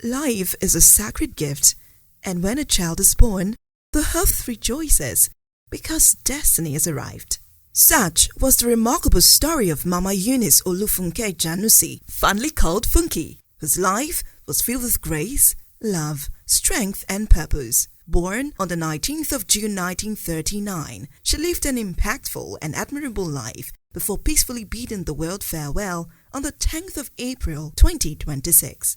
Life is a sacred gift, and when a child is born, the earth rejoices because destiny has arrived. Such was the remarkable story of Mama Eunice Olufunke Ijanusi, fondly called Funke, whose life was filled with grace, love, strength, and purpose. Born on the 19th of June 1939, she lived an impactful and admirable life before peacefully bidding the world farewell on the 10th of April 2026.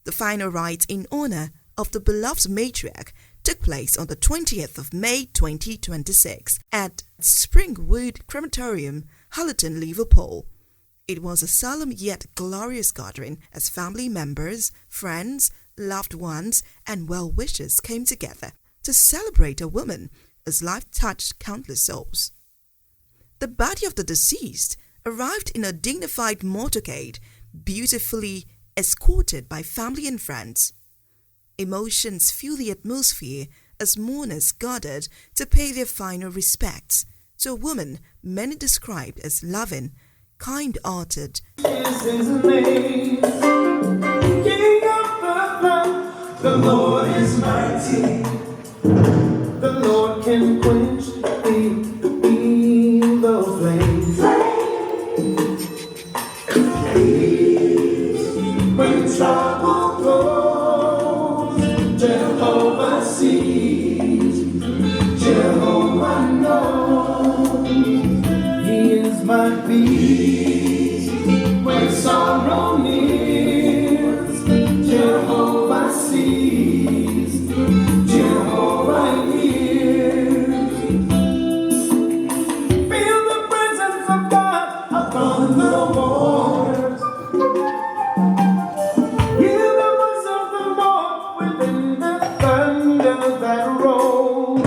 The final rites in honor of the beloved matriarch took place on the 20th of May 2026 at Springwood Crematorium, Hollerton, Liverpool. It was a solemn yet glorious gathering as family members, friends, loved ones, and well-wishers came together to celebrate a woman whose life touched countless souls. The body of the deceased arrived in a dignified motorcade, beautifully escorted by family and friends. Emotions filled the atmosphere as mourners gathered to pay their final respects to a woman many described as loving, kind-hearted. The Lord is mighty. The Lord can quench the evil flames. When trouble goes, Jehovah sees, Jehovah knows. He is my peace. When sorrow nears, Jehovah sees, Jehovah hears. Feel the presence of God upon the waters. Hear the voice of the Lord within the thunder that rolls.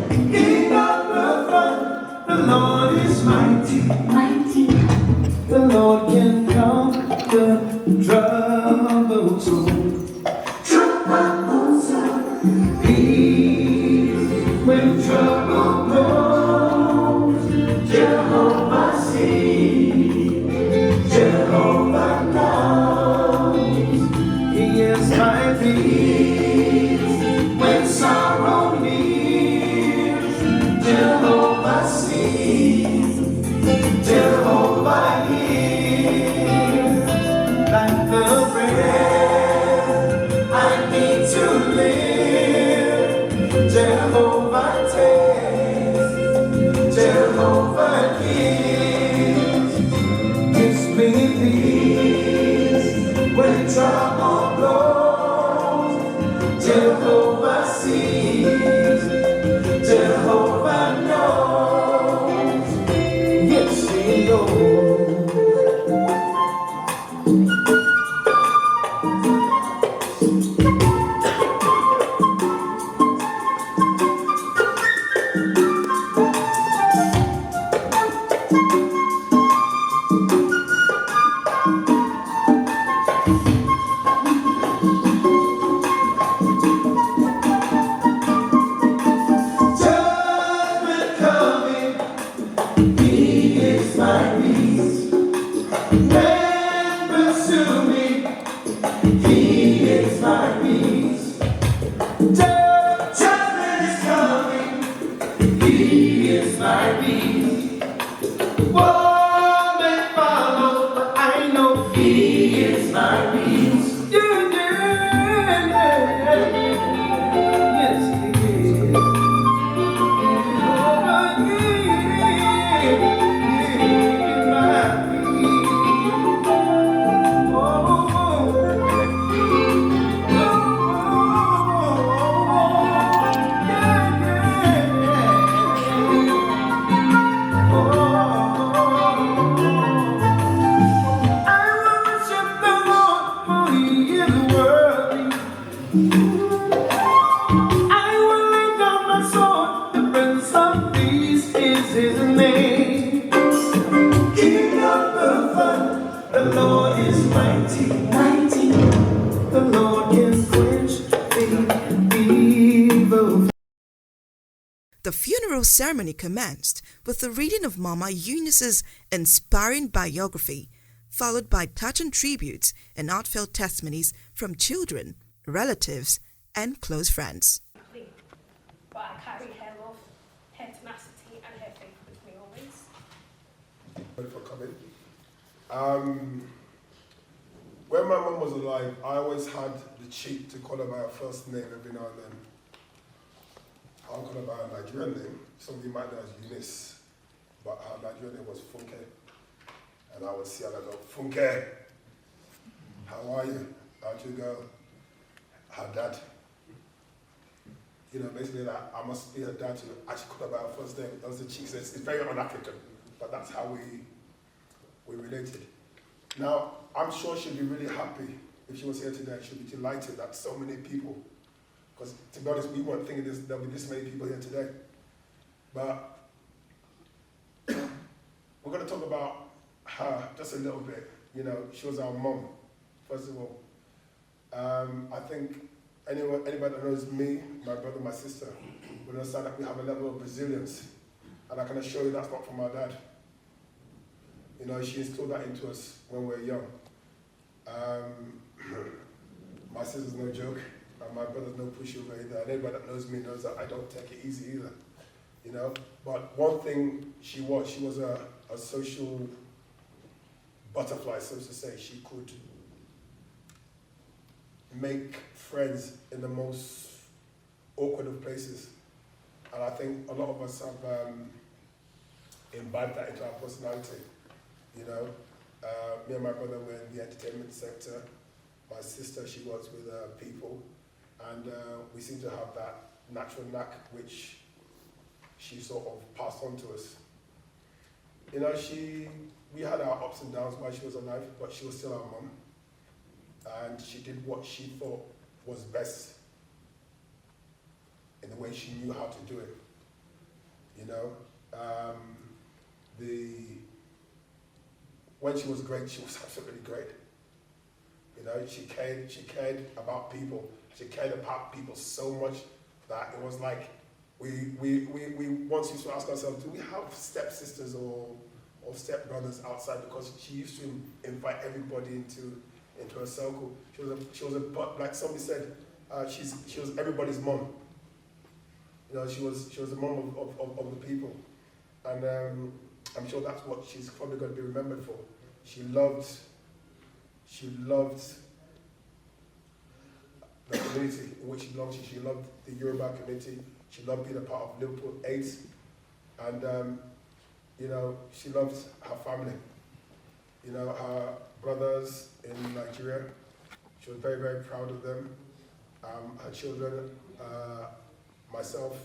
King of the flood, the Lord is mighty. The Lord can conquer troubled soul. Peace when trouble goes, Jehovah sees, Jehovah knows. He is my peace when sorrow nears, Jehovah sees, Jehovah hears. Like the bread I need to live, Jehovah takes, Jehovah gives. Gives me peace when trouble blows, Jehovah sees, Jehovah knows. Yes, he knows. Judgment coming, He is my peace. Men pursue me, He is my peace. Judgment is coming, He is my peace. War may follow, but I know He is my peace. Yeah, yeah, yeah. Yes, He is. Oh, He is my peace. Oh, His name. King of the flood, the Lord is mighty. The Lord can quench the evil. The funeral ceremony commenced with the reading of Mama Eunice's inspiring biography, followed by touching tributes and heartfelt testimonies from children, relatives, and close friends. But I carry her love, her tenacity, and her faith with me always. Thank you for coming. When my mum was alive, I always had the cheek to call her by her first name every now and then. I'll call her by her Nigerian name. Some of you might know as Eunice, but her Nigerian name was Funke. And I would see her and I go, Funke, how are you? How'd you go? Her dad. You know, basically that I must be her dad to actually call her by her first name. That was the cheek. So it's very un-African, but that's how we related. Now, I'm sure she'd be really happy if she was here today. She'd be delighted that so many people, because to be honest, we weren't thinking there'll be this many people here today. But we're going to talk about her just a little bit. You know, she was our mom, first of all. I think anybody that knows me, my brother, my sister, will understand that we have a level of resilience. And I can assure you that's not from our dad. You know, she instilled that into us when we were young. My sister's no joke, and my brother's no pushover either. And anybody that knows me knows that I don't take it easy either. You know, but one thing she was a social butterfly, so to say. She could make friends in the most awkward of places. And I think a lot of us have imbibed that into our personality. You know, me and my brother were in the entertainment sector. My sister, she works with people. And we seem to have that natural knack which she sort of passed on to us. You know, we had our ups and downs while she was alive, but she was still our mum. And she did what she thought was best in the way she knew how to do it. You know, when she was great, she was absolutely great. You know, she cared about people. She cared about people so much that it was like we once used to ask ourselves, do we have stepsisters or stepbrothers outside? Because she used to invite everybody into her circle. She was like somebody said, she was everybody's mom. You know, she was the mom of the people, and I'm sure that's what she's probably going to be remembered for. She loved the community in which she belonged to. She loved the Yoruba community. She loved being a part of Liverpool 8, and you know, she loved her family. You know, her brothers in Nigeria. She was very, very proud of them. Her children, myself,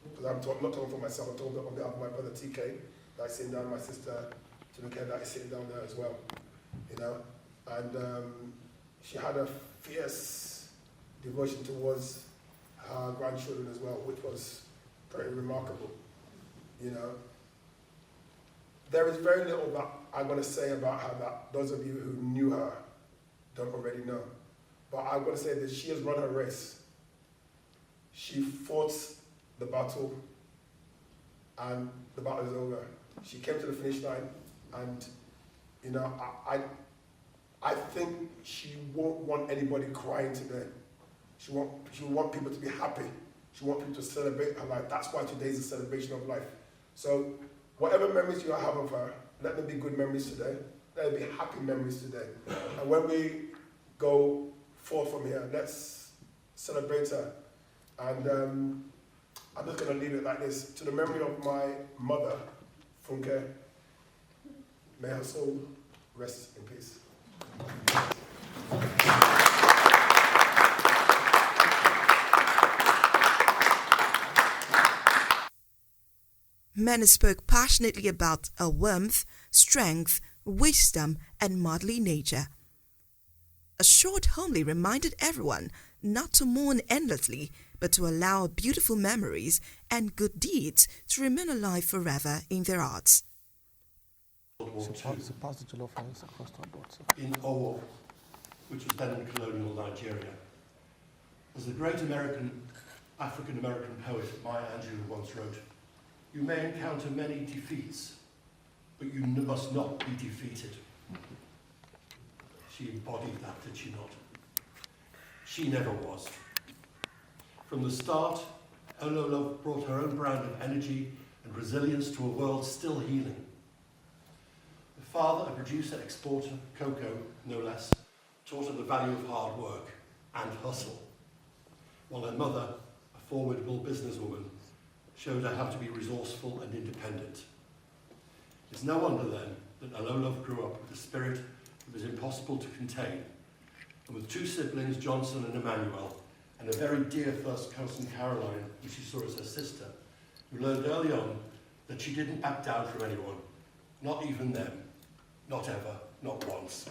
because I'm not talking for myself, I'm talking on behalf of my brother TK, that's sitting down, my sister Olufunke, that is sitting down there as well. You know, and she had a fierce devotion towards her grandchildren as well, which was very remarkable. You know, there is very little that I'm going to say about her that those of you who knew her don't already know. But I'm going to say that she has run her race. She fought the battle, and the battle is over. She came to the finish line, and you know, I think she won't want anybody crying today. She want people to be happy. She wants people to celebrate her life. That's why today is a celebration of life. So whatever memories you have of her, let them be good memories today. Let them be happy memories today. And when we go forth from here, let's celebrate her. And I'm just going to leave it like this. To the memory of my mother, Funke, may her soul rest in peace. Many spoke passionately about her warmth, strength, wisdom, and motherly nature. A short homily reminded everyone not to mourn endlessly, but to allow beautiful memories and good deeds to remain alive forever in their hearts. In Owo, which was then in colonial Nigeria. As the great African-American poet Maya Angelou once wrote, "You may encounter many defeats, but you must not be defeated." She embodied that, did she not? She never was. From the start, Ololove brought her own brand of energy and resilience to a world still healing. Her father, a producer, exporter, cocoa, no less, taught her the value of hard work and hustle, while her mother, a formidable businesswoman, showed her how to be resourceful and independent. It's no wonder then that Ololove grew up with a spirit that was impossible to contain, and with two siblings, Johnson and Emmanuel, and a very dear first cousin, Caroline, who she saw as her sister, who learned early on that she didn't back down from anyone, not even them, not ever, not once.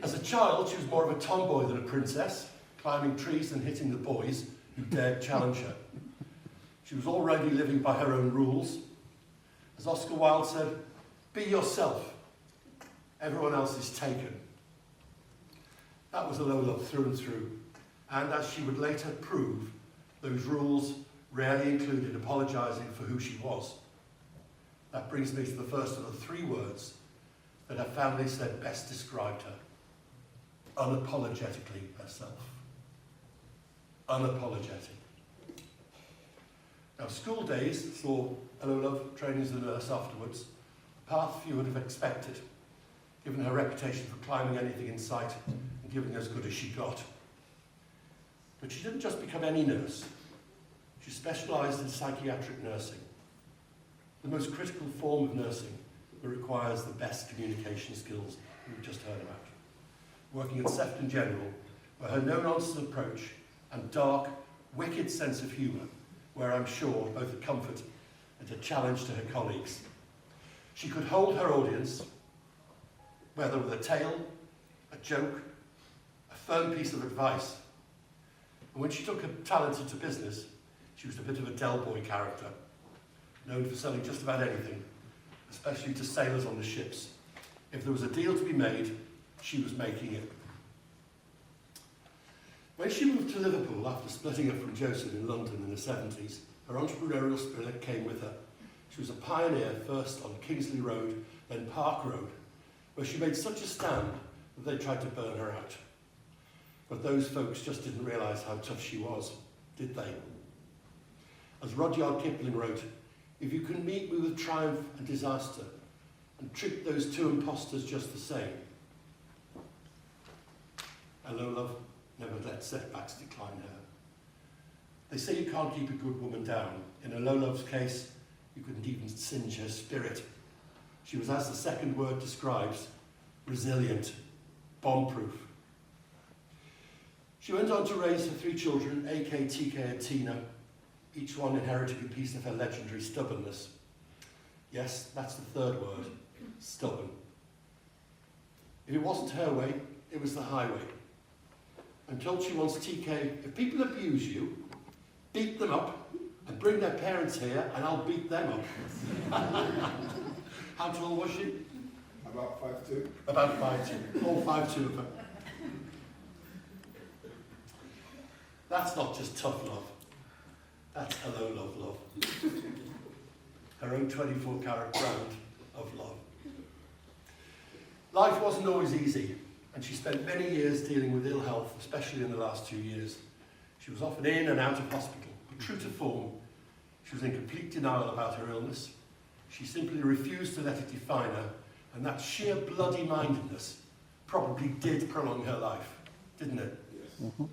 As a child, she was more of a tomboy than a princess, climbing trees and hitting the boys who dared challenge her. She was already living by her own rules. As Oscar Wilde said, "Be yourself. Everyone else is taken." That was Ololove through and through, and as she would later prove, those rules rarely included apologising for who she was. That brings me to the first of the three words that her family said best described her. Unapologetically herself. Unapologetic. Now, school days saw Ololove training as a nurse afterwards, a path few would have expected, given her reputation for climbing anything in sight and giving as good as she got. But she didn't just become any nurse. She specialised in psychiatric nursing, the most critical form of nursing that requires the best communication skills we've just heard about. Working at Sefton General, where her no-nonsense approach and dark, wicked sense of humour were, I'm sure, both a comfort and a challenge to her colleagues. She could hold her audience, whether with a tale, a joke, a firm piece of advice. And when she took her talent into business, she was a bit of a Del Boy character, known for selling just about anything, especially to sailors on the ships. If there was a deal to be made, she was making it. When she moved to Liverpool after splitting up from Joseph in London in the 70s, her entrepreneurial spirit came with her. She was a pioneer first on Kingsley Road, then Park Road, where she made such a stand that they tried to burn her out. But those folks just didn't realise how tough she was, did they? As Rudyard Kipling wrote, if you can meet me with triumph and disaster and treat those two impostors just the same. Ololove never let setbacks decline her. They say you can't keep a good woman down. In Ololove's case, you couldn't even singe her spirit. She was, as the second word describes, resilient, bomb-proof. She went on to raise her three children, AK, TK and Tina, each one inheriting a piece of her legendary stubbornness. Yes, that's the third word, stubborn. If it wasn't her way, it was the highway. I'm told she wants TK, if people abuse you, beat them up and bring their parents here and I'll beat them up. How tall was she? About 5'2". About 5'2". All 5'2" of her. That's not just tough love. That's Ololove love. Her own 24-carat brand of love. Life wasn't always easy, and she spent many years dealing with ill health, especially in the last 2 years. She was often in and out of hospital, but true to form, she was in complete denial about her illness. She simply refused to let it define her, and that sheer bloody-mindedness probably did prolong her life, didn't it? Yes. Mm-hmm.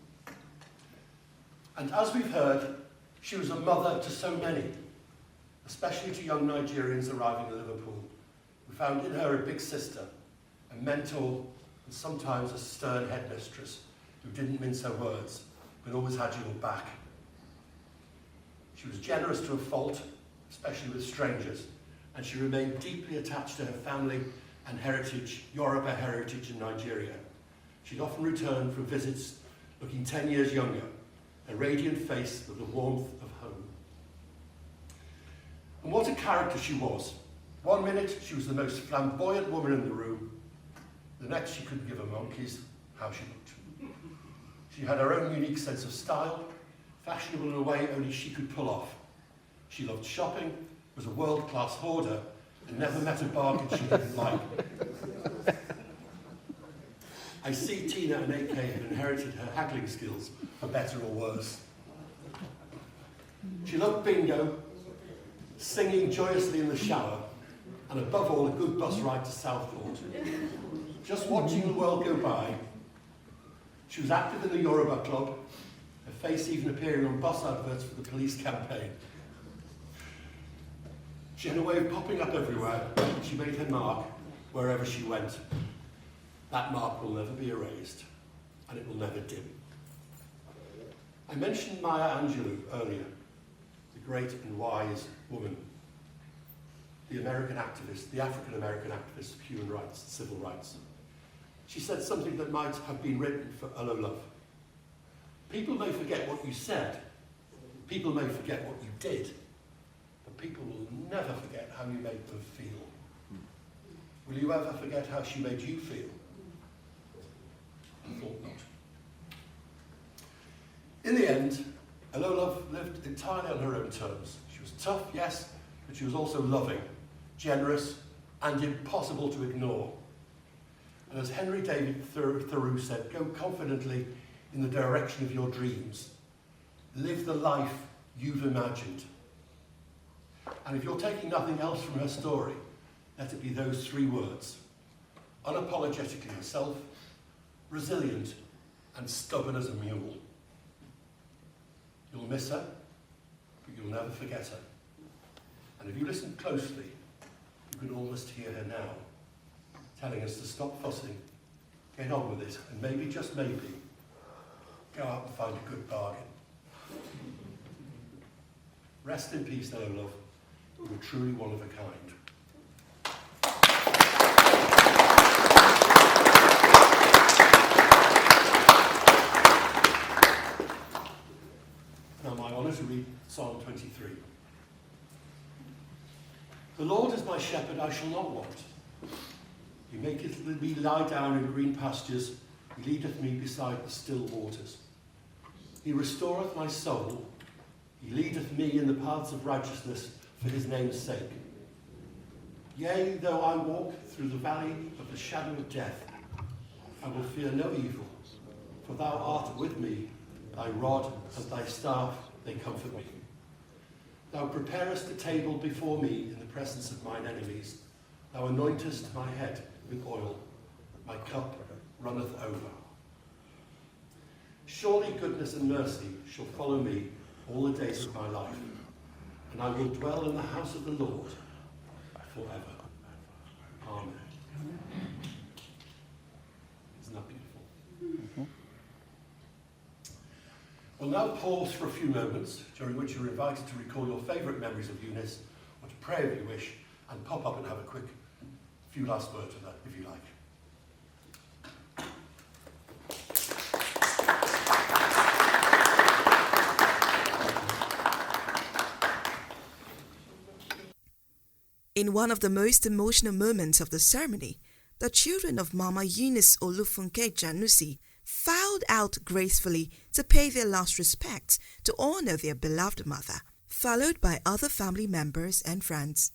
And as we've heard, she was a mother to so many, especially to young Nigerians arriving in Liverpool, who found in her a big sister, a mentor, and sometimes a stern headmistress who didn't mince her words, but always had your back. She was generous to a fault, especially with strangers, and she remained deeply attached to her family and heritage, Yoruba heritage in Nigeria. She'd often returned from visits looking 10 years younger, a radiant face with the warmth of home. And what a character she was. 1 minute, she was the most flamboyant woman in the room. The next, she couldn't give a monkey's how she looked. She had her own unique sense of style, fashionable in a way only she could pull off. She loved shopping, was a world-class hoarder, and never met a bargain she didn't like. I see Tina and AK have inherited her haggling skills, for better or worse. She loved bingo, singing joyously in the shower, and above all, a good bus ride to Southport. Just watching the world go by. She was active in the Yoruba Club, her face even appearing on bus adverts for the police campaign. She had a way of popping up everywhere. She made her mark wherever she went. That mark will never be erased, and it will never dim. I mentioned Maya Angelou earlier, the great and wise woman, the American activist, the African-American activist of human rights, civil rights. She said something that might have been written for Olufunke. People may forget what you said, people may forget what you did, but people will never forget how you made them feel. Will you ever forget how she made you feel? I thought not. In the end, Olufunke lived entirely on her own terms. She was tough, yes, but she was also loving, generous, and impossible to ignore. And as Henry David Thoreau said, go confidently in the direction of your dreams. Live the life you've imagined. And if you're taking nothing else from her story, let it be those three words: unapologetically herself, resilient, and stubborn as a mule. You'll miss her, but you'll never forget her. And if you listen closely, you can almost hear her now, telling us to stop fussing, get on with it, and maybe, just maybe, go out and find a good bargain. Rest in peace, Olufunke. You were truly one of a kind. Now my honour to read Psalm 23. The Lord is my shepherd, I shall not want. He maketh me lie down in green pastures, he leadeth me beside the still waters. He restoreth my soul, he leadeth me in the paths of righteousness for his name's sake. Yea, though I walk through the valley of the shadow of death, I will fear no evil, for thou art with me, thy rod and thy staff, they comfort me. Thou preparest a table before me in the presence of mine enemies. Thou anointest my head with oil, my cup runneth over. Surely goodness and mercy shall follow me all the days of my life, and I will dwell in the house of the Lord forever. Amen. Isn't that beautiful? We'll now pause for a few moments, during which you're invited to recall your favourite memories of Eunice, or to pray if you wish, and pop up and have a quick few last words with her, if you like. In one of the most emotional moments of the ceremony, the children of Mama Eunice Olufunke Ijanusi filed out gracefully to pay their last respects to honor their beloved mother, followed by other family members and friends.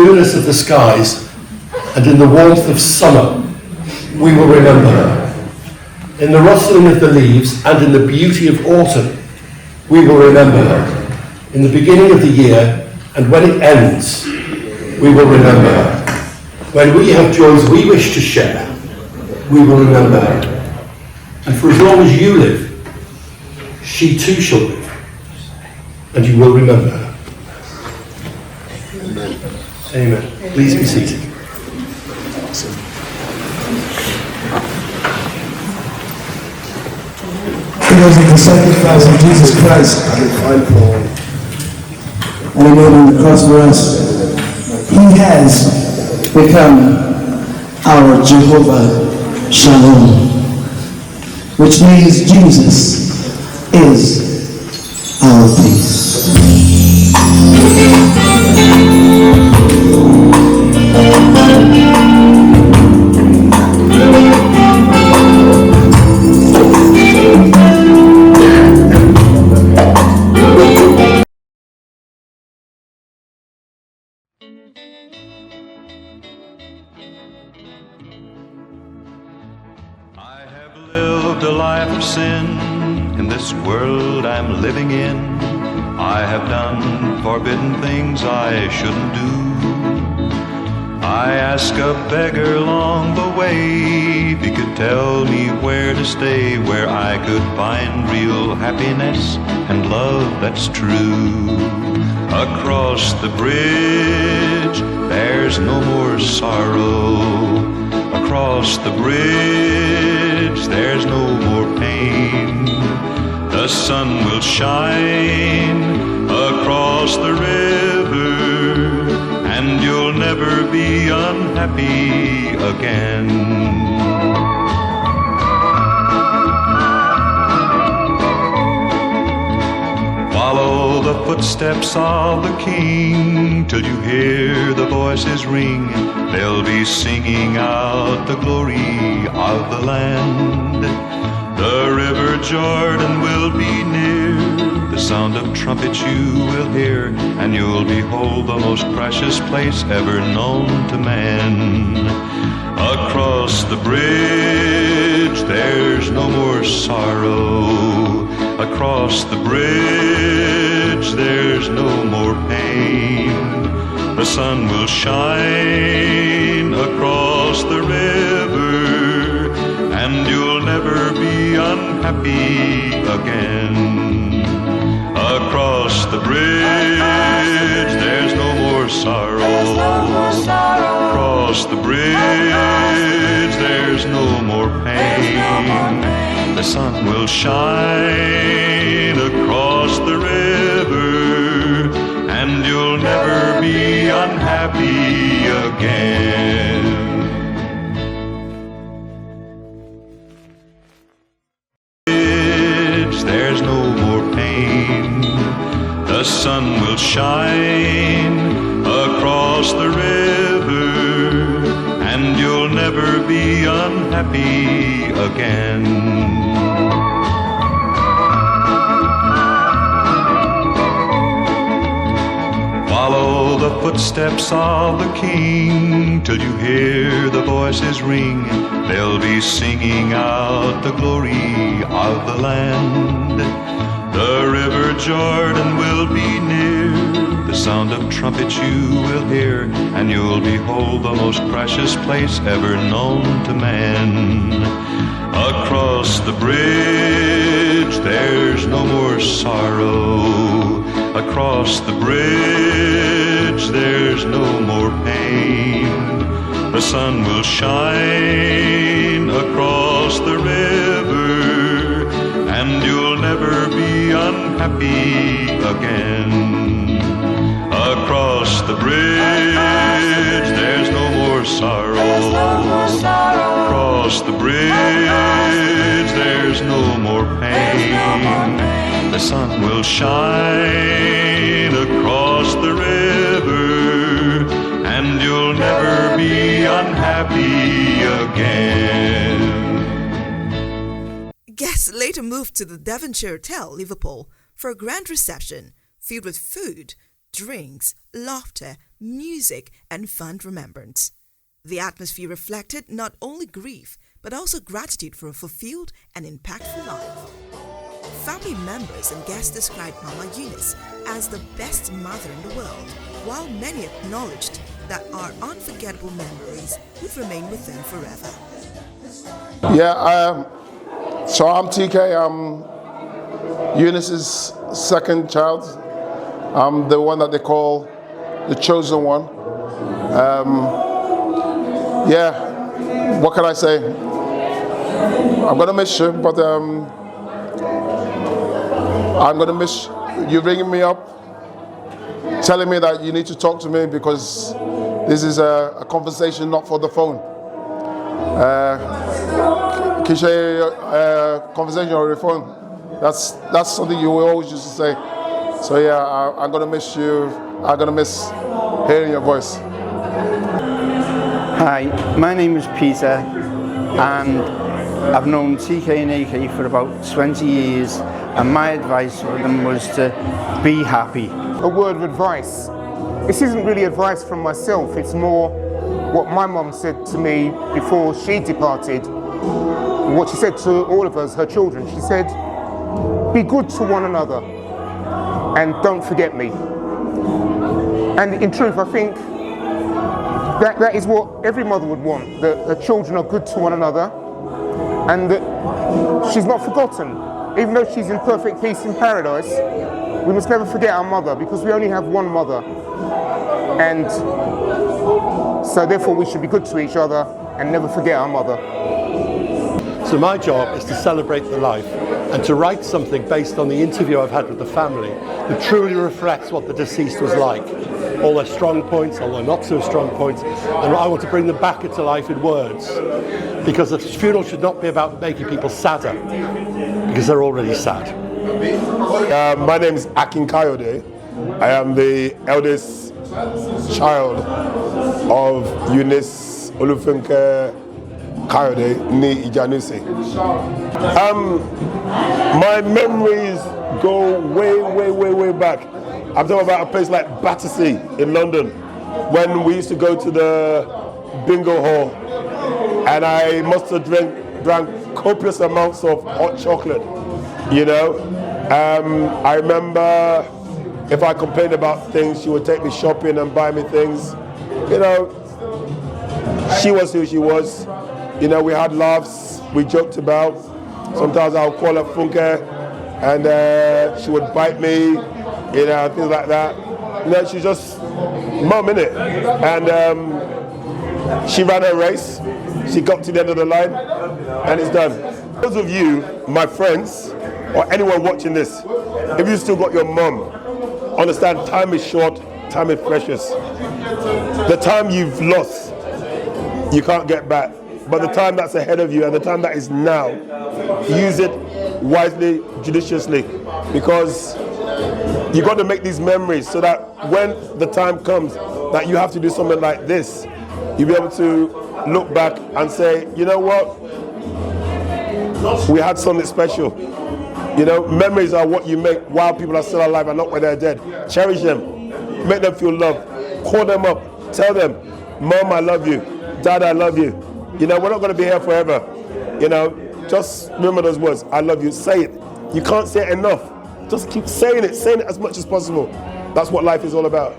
blueness of the skies, and in the warmth of summer, we will remember her. In the rustling of the leaves and in the beauty of autumn, we will remember her. In the beginning of the year and when it ends, we will remember her. When we have joys we wish to share, we will remember her. And for as long as you live, she too shall live, and you will remember her. Amen. Please be seated. Because of the sacrifice of Jesus Christ and he made on the cross for us, he has become our Jehovah Shalom, which means Jesus is our peace. Lived a life of sin in this world I'm living in. I have done forbidden things I shouldn't do. I asked a beggar along the way if he could tell me where to stay, where I could find real happiness and love that's true. Across the bridge there's no more sorrow. Across the bridge there's no more pain. The sun will shine across the river, and you'll never be unhappy again. Follow the footsteps of the King till you hear the voices ring. They'll be singing out the glory of the land. The river Jordan will be near. The sound of trumpets you will hear, and you'll behold the most precious place ever known to man. Across the bridge there's no more sorrow. Across the bridge there's no more pain. The sun will shine across the river, and you'll never be unhappy again. Across the bridge there's no more sorrow. Across the bridge there's no more pain. The sun will shine across the river, and you'll never be unhappy again. There's no more pain. The sun will shine across the river, and you'll never be unhappy again. Follow the footsteps of the King till you hear the voices ring. They'll be singing out the glory of the land. The river Jordan will be near. The sound of trumpets you will hear, and you'll behold the most precious place ever known to man. Across the bridge there's no more sorrow. Across the bridge there's no more pain. The sun will shine across the river, and you'll never be unhappy again. Across the bridge there's no more sorrow. Across the bridge there's no more pain. The sun will shine across the river, and you'll never be unhappy again. Guests later moved to the Devonshire Hotel, Liverpool, for a grand reception filled with food, drinks, laughter, music, and fun remembrance. The atmosphere reflected not only grief, but also gratitude for a fulfilled and impactful life. Family members and guests described Mama Eunice as the best mother in the world, while many acknowledged that our unforgettable memories would remain with them forever. Yeah, so I'm TK. I'm Eunice's second child. I'm the one that they call the chosen one. Yeah, what can I say? I'm gonna miss you, but I'm gonna miss you ringing me up, telling me that you need to talk to me because this is a conversation not for the phone. Can you say conversation over the phone? That's something you always used to say. So yeah, I'm gonna miss you. I'm gonna miss hearing your voice. Hi, my name is Peter, and I've known TK and AK for about 20 years, and my advice for them was to be happy. A word of advice. This isn't really advice from myself, it's more what my mum said to me before she departed. What she said to all of us, her children. She said, be good to one another and don't forget me. And in truth, I think that is what every mother would want, that her children are good to one another and that she's not forgotten. Even though she's in perfect peace in paradise, we must never forget our mother because we only have one mother. And so therefore we should be good to each other and never forget our mother. So my job is to celebrate the life and to write something based on the interview I've had with the family that truly reflects what the deceased was like. All their strong points, all their not so strong points, and I want to bring them back into life in words. Because the funeral should not be about making people sadder, because they're already sad. My name is Kayode. I am the eldest child of Eunice Olufunke Kayode, nee Ijanusi. My memories go way back. I'm talking about a place like Battersea in London, when we used to go to the bingo hall, and I must have drank copious amounts of hot chocolate. You know, I remember if I complained about things, she would take me shopping and buy me things. You know, she was who she was. You know, we had laughs, we joked about. Sometimes I would call her Funke, and she would bite me, you know, things like that. You know, she's just mum, innit? And she ran her race. She got to the end of the line, and it's done. Those of you, my friends, or anyone watching this, if you still got your mum, understand time is short, time is precious. The time you've lost, you can't get back. But the time that's ahead of you and the time that is now, use it wisely, judiciously, because you got to make these memories so that when the time comes that you have to do something like this, you'll be able to look back and say, you know what, we had something special. You know, memories are what you make while people are still alive and not when they're dead. Cherish them, make them feel loved, call them up, tell them, Mom, I love you, Dad, I love you. You know, we're not going to be here forever. You know, just remember those words, I love you, say it. You can't say it enough. Just keep saying it as much as possible. That's what life is all about.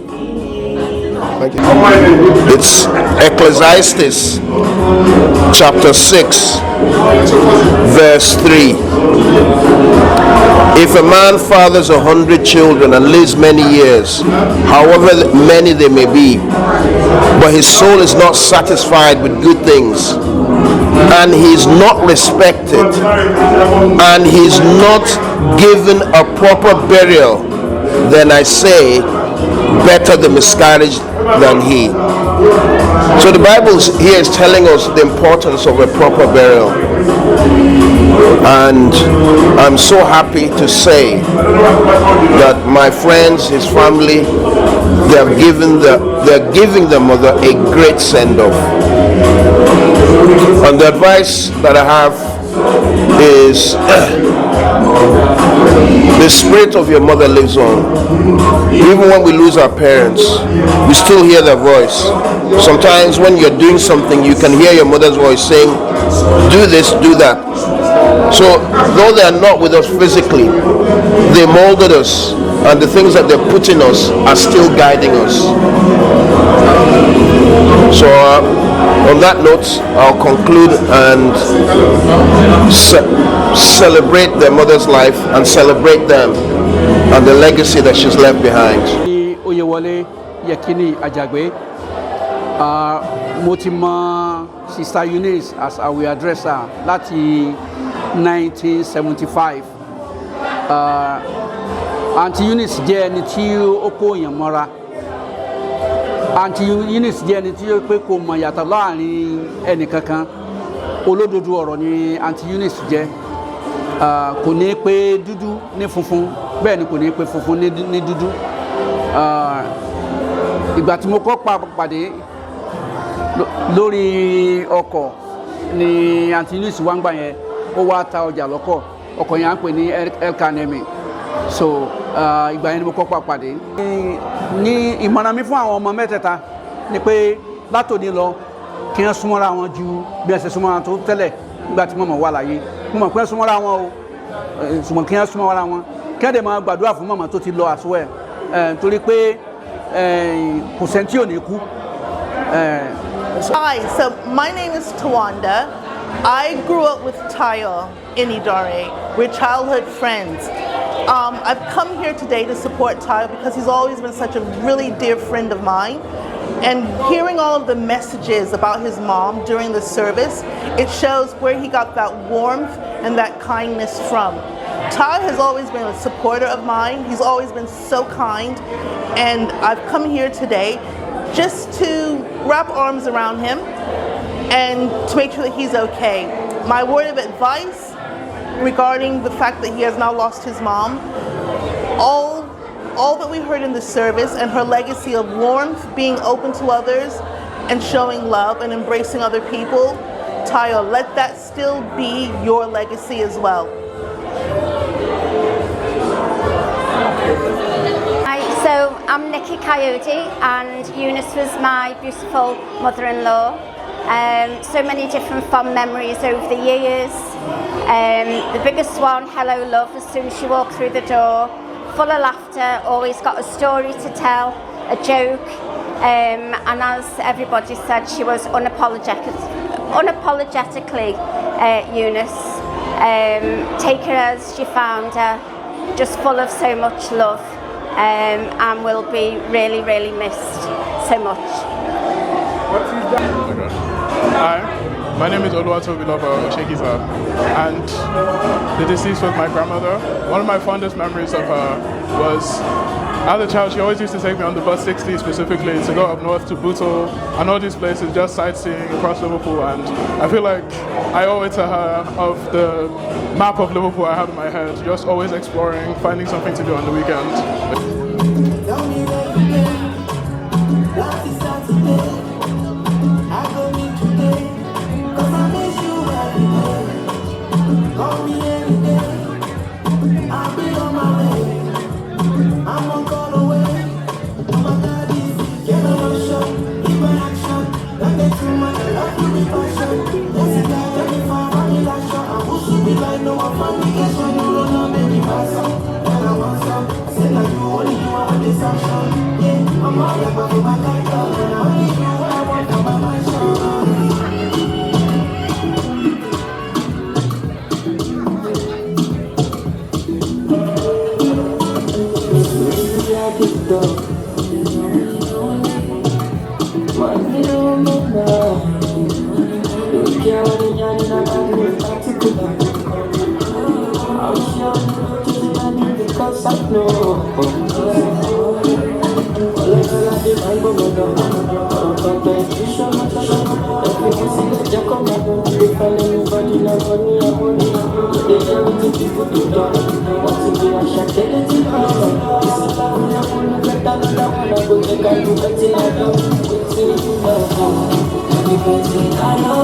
Thank you. It's Ecclesiastes chapter 6 verse 3. If a man fathers 100 children and lives many years, however many they may be, but his soul is not satisfied with good things, and he is not respected, and he is not given a proper burial, then I say, better the miscarriage than he. So the Bible here is telling us the importance of a proper burial, and I'm so happy to say that my friends, his family, they're giving the mother a great send-off. And the advice that I have is the spirit of your mother lives on. Even when we lose our parents, we still hear their voice. Sometimes when you're doing something, you can hear your mother's voice saying, do this, do that. So though they are not with us physically, they molded us, and the things that they're putting us are still guiding us. So on that note, I'll conclude and celebrate their mother's life and celebrate them and the legacy that she's left behind. Sister Eunice as we address her láti 1975. Auntie Eunice jẹ́ ẹni tí ó kó èèyàn mọ́ra. Auntie Eunice jẹ́ ẹni tí ó pé kò mọ̀ yàtọ̀ láàrin ẹnì kankan. Olódodo ọ̀rọ̀ ni Auntie Eunice jẹ́. Kò ní pé dúdú ní funfun, bẹ́ẹ̀ ni kò ní pé funfun ní dúdú. Ìgbà tí mo kọ́ pàdé lórí ọkọ̀ ni Auntie Eunice wá ń gbà yẹn, ó wá ta ọjà lọ́kọ̀, ọkọ̀ yẹn à ń pè ní elkanemi. So ìgbà yẹn ni mo kọ́ pàdé. Ní ìmọ̀ràn mi fún àwọn ọmọ mẹ́tẹ̀ẹ̀ta ni pé látòní lọ kí wọ́n súnmọ́ra wọn ju bí ẹ ṣe súnmọ́ra tó tẹ́lẹ̀ nígbà tí mọ̀mọ́ wà láyé. Mo mọ̀ pé súnmọ́ra wọn o, ṣùgbọ́n kí wọ́n súnmọ́ra wọn. Kí wọ́n dẹ̀ máa gbàdúrà fún mọ̀mọ́ tó ti lọ àṣọ ẹ̀ torí pé kò sẹ́ńtì ò ní kú. Hi, so my name is Tawanda. I grew up with Tayo in Idare. We're childhood friends. I've come here today to support Tayo because he's always been such a really dear friend of mine. And hearing all of the messages about his mom during the service, it shows where he got that warmth and that kindness from. Tayo has always been a supporter of mine. He's always been so kind. And I've come here today just to wrap arms around him and to make sure that he's okay. My word of advice regarding the fact that he has now lost his mom, all that we heard in the service and her legacy of warmth, being open to others and showing love and embracing other people, Tayo, let that still be your legacy as well. So I'm Nikki Kayode, and Eunice was my beautiful mother-in-law. So many different fond memories over the years. The biggest one, hello love, as soon as she walked through the door, full of laughter, always got a story to tell, a joke, and as everybody said, she was unapologetically Eunice. Take her as she found her, just full of so much love. And will be really, really missed so much. Hi, my name is Olufunke and the deceased was my grandmother. One of my fondest memories of her was, as a child, she always used to take me on the bus 60 specifically to go up north to Bootle and all these places, just sightseeing across Liverpool. And I feel like I owe it to her of the map of Liverpool I have in my head, just always exploring, finding something to do on the weekend. I know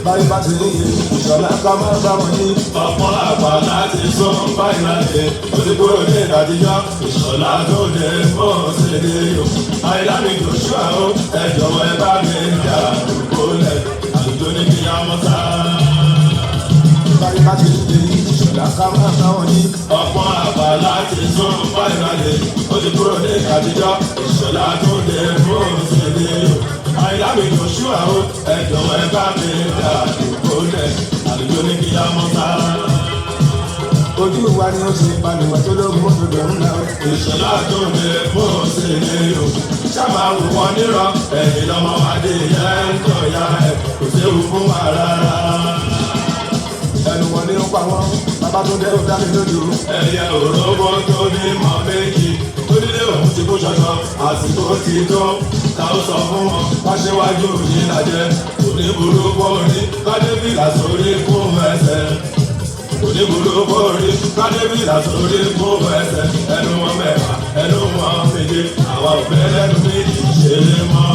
báyìí bá ti ní ìṣọ̀lá ká má bá wọn ní. ọ̀pọ̀ àgbà láti sún báyìí láti ó ti kúrò ní ìdájíjọ́ ìṣọ̀lá tó dé mọ́ sílẹ̀ yòó. àìlámi Joshua ó ẹ jọ̀wọ́ ẹ bá mi jà àdúgbò lẹ̀ àdúgbò ní kí á mọ́ sá. báyìí bá ti ní ìṣọ̀lá ká má bá wọn ní. ọ̀pọ̀ àgbà láti sún báyìí láti ó ti kúrò ní ìdájíjọ́ ìṣọ̀lá tó dé mọ́ sílẹ̀ yòó. àìlámi Joshua ó ẹ jọ̀wọ́ ẹ bá mi jà àdúgbò lẹ̀ àdúgbò ní kí á mọ́ sá. ojú wa ni ó ṣe balùwẹ̀ tó lóògùn mọ́tò dọ̀rùn náà. ìṣọ̀lá tó lè mú sí ni o. sábà wù wọ́n nírọ̀ ẹ̀yìn lọ́mọ adìyẹ ń tọ̀yà ẹ̀ kò séwu fún wa rárá. ẹnu wọn ni ó pa wọn bàbá tó dé ó dá mi lójú. ẹyẹ òróbó tó ní mọ méjì tó nílé òun ti kó ṣọṣọ àsìkò ti tó ta ó sọ fún wọn wá ṣéwájú yìí lajẹ oníburú bọ́ọ̀rí kádébìlà sórí fún ẹsẹ̀ oníburú bọ́ọ̀rí kádébìlà sórí fún ẹsẹ̀ ẹnu wọn mẹ́fà ẹnu wọn méje àwa ò fẹ́ lẹ́nu méjì ṣe é mọ́.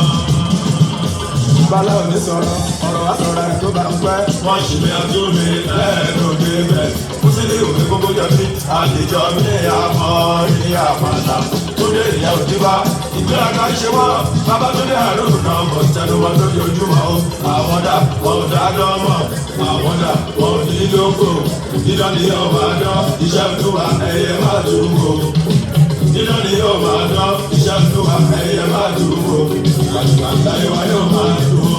bala ò ní sọ̀rọ̀ ọ̀rọ̀ wa sọ̀rọ̀ ẹ̀ tó bá ń pẹ́. wọ́n ṣì mí ọdún mi lẹ́nu débẹ̀ kùsìlì òfin gbogbo jọ sí àtijọ́ mi àmọ́ ní àpàtà tó dé ìyá òdìbá ìgbéraga ṣe wọ́n bàbá tó dé àrùn náà mọ̀ tẹnu wọn lójoojúmọ́ o. àwọn dà wọn ò dá dánmọ̀ àwọn dà wọn ò ní lóko dídán ni yóò máa dán iṣẹ́ ìtura ẹ̀yẹ má dùn o. dídán ni yóò máa dán iṣẹ́ ìtura ẹ̀yẹ má dùn o. àgbà láyé wa yóò máa dùn o.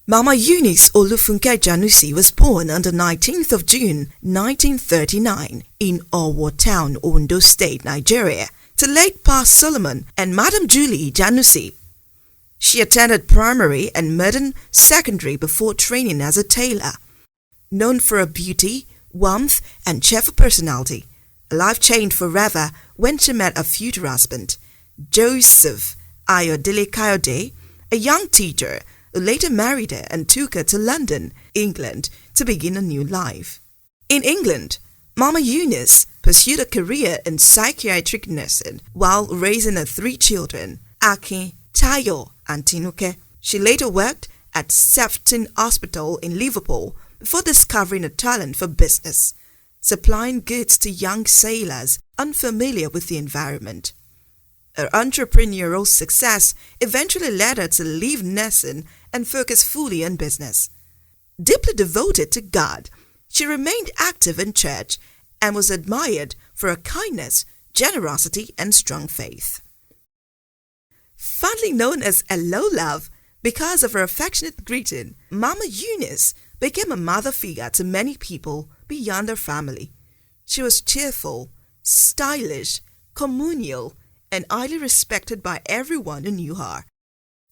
Mama Eunice Olufunke Ijanusi was born on the 19th of June 1939 in Owo Town, Ondo State, Nigeria, to late Pa Solomon and Madam Julie Ijanusi. She attended primary and modern secondary before training as a tailor. Known for her beauty, warmth and cheerful personality, her life changed forever when she met her future husband, Joseph Ayodele Kayode, a young teacher who later married her and took her to London, England, to begin a new life. In England, Mama Eunice pursued a career in psychiatric nursing while raising her 3 children, Akin, Tayo, and Tinuke. She later worked at Sefton Hospital in Liverpool before discovering a talent for business, supplying goods to young sailors unfamiliar with the environment. Her entrepreneurial success eventually led her to leave nursing and focus fully on business. Deeply devoted to God, she remained active in church and was admired for her kindness, generosity, and strong faith. Fondly known as Hello Love because of her affectionate greeting, Mama Eunice became a mother figure to many people beyond her family. She was cheerful, stylish, communal, and highly respected by everyone who knew her.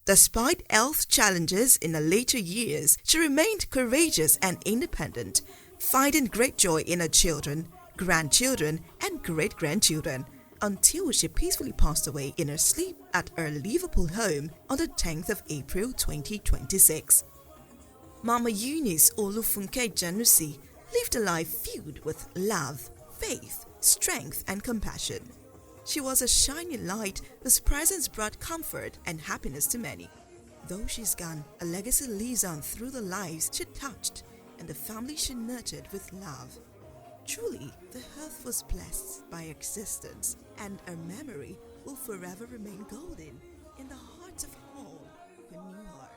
Despite health challenges in her later years, she remained courageous and independent, finding great joy in her children, grandchildren, and great-grandchildren, until she peacefully passed away in her sleep at her Liverpool home on the 10th of April 2026. Mama Eunice Olufunke Ijanusi lived a life filled with love, faith, strength, and compassion. She was a shining light whose presence brought comfort and happiness to many. Though she's gone, a legacy lives on through the lives she touched and the family she nurtured with love. Truly, the earth was blessed by her existence, and her memory will forever remain golden in the hearts of all who knew her.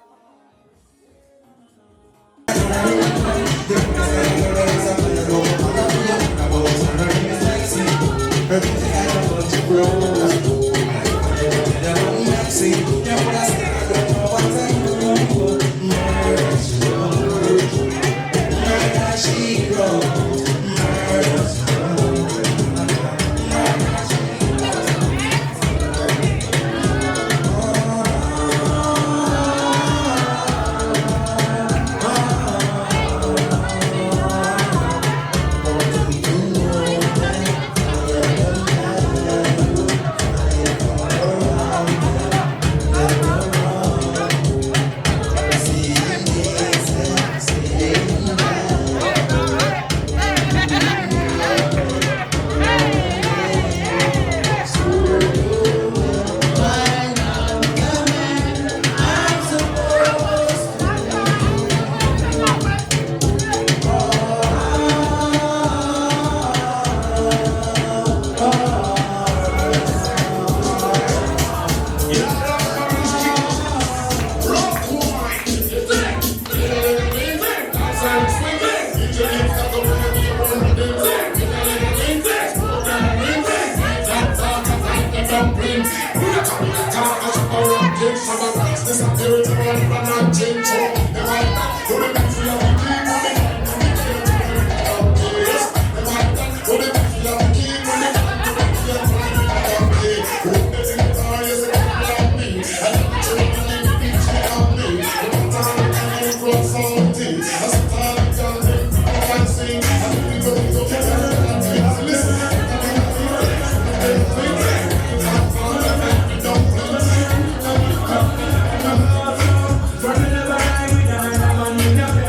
Yeah.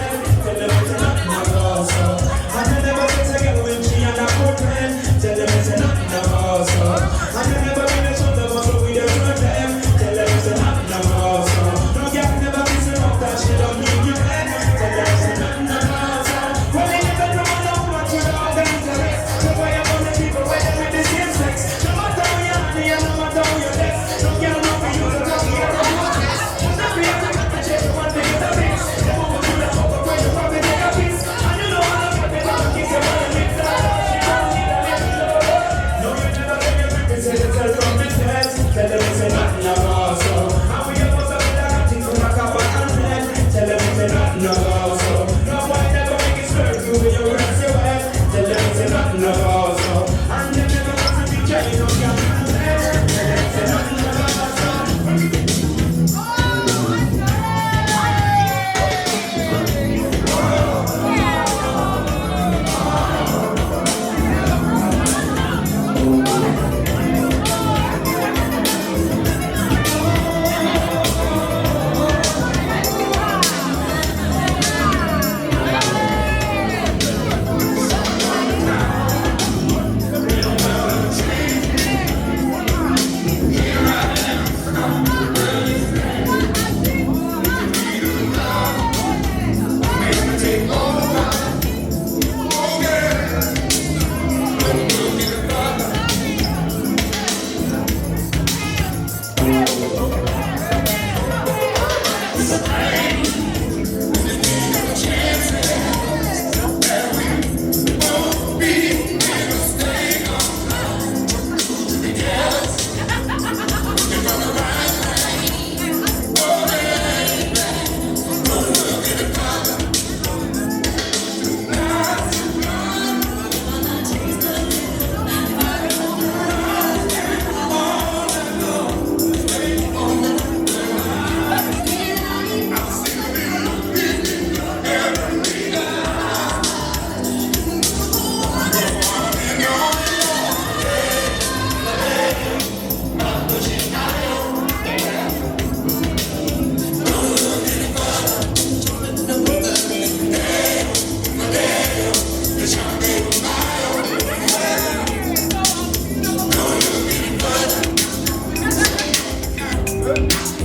Good.